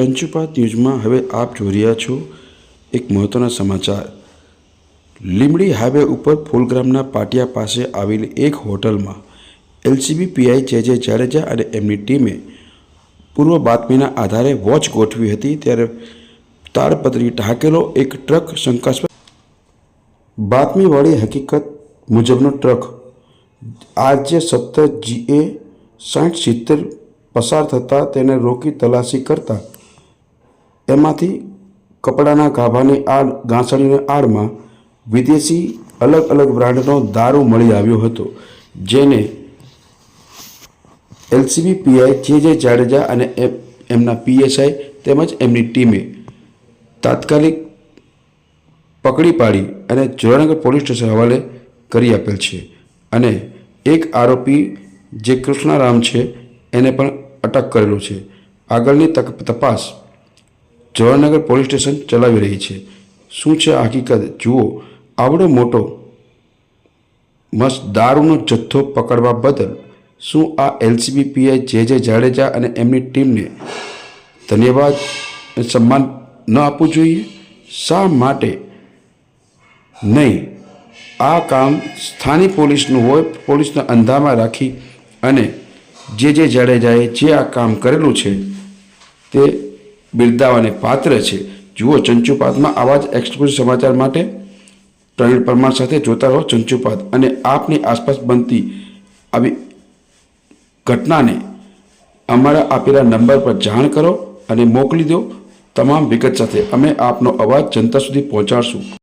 ચંચુપાત ન્યૂઝમાં હવે આપ જોઈ રહ્યા છો એક મહત્વના સમાચાર। લીંબડી હાઈવે ઉપર ફૂલગ્રામના પાટિયા પાસે આવેલી એક હોટલમાં એલસીબી પીઆઈ જે જાડેજા અને એમની ટીમે પૂર્વ બાતમીના આધારે વોચ ગોઠવી હતી ત્યારે તાડપત્રી ઢાંકેલો એક ટ્રક શંકાસ્પદ બાતમીવાળી હકીકત મુજબનો ટ્રક RJ17 GA 6070 પસાર થતાં તેને રોકી તલાશી કરતા એમાંથી કપડાના ગાભાની ગાંસડીની આડમાં વિદેશી અલગ અલગ બ્રાન્ડનો દારૂ મળી આવ્યો હતો, જેને એલસીબી પીઆઈ જે જાડેજા અને એમના પીએસઆઈ તેમજ એમની ટીમે તાત્કાલિક પકડી પાડી અને જોરાનગર પોલીસ સ્ટેશન હવાલે કરી આપેલ છે અને એક આરોપી જે કૃષ્ણારામ છે એને પણ અટક કરેલો છે। આગળની તપાસ જોરાનગર પોલીસ સ્ટેશન ચલાવી રહી છે। શું છે હકીકત જુઓ। આવડો મોટો મસ્ત દારૂનો જથ્થો પકડવા બદલ શું આ એલસીબી પીઆઈ જે જાડેજા અને એમની ટીમને ધન્યવાદ સન્માન ન આપવું જોઈએ? શા માટે નહીં? આ કામ સ્થાનિક પોલીસનું હોય, પોલીસના અંધામાં રાખી અને જે જાડેજાએ જે આ કામ કરેલું છે તે બિરદાવાને પાત્ર છે। જુઓ ચંચુપાતમાં આવા જ એક્સક્લુઝિવ સમાચાર માટે પ્રવીણ પરમાર સાથે જોતા રહો ચંચુપાત અને આપની આસપાસ બનતી આવી ઘટનાને અમારા આપેલા નંબર પર જાણ કરો અને મોકલી દો તમામ વિગત સાથે। અમે આપનો અવાજ જનતા સુધી પહોંચાડશું।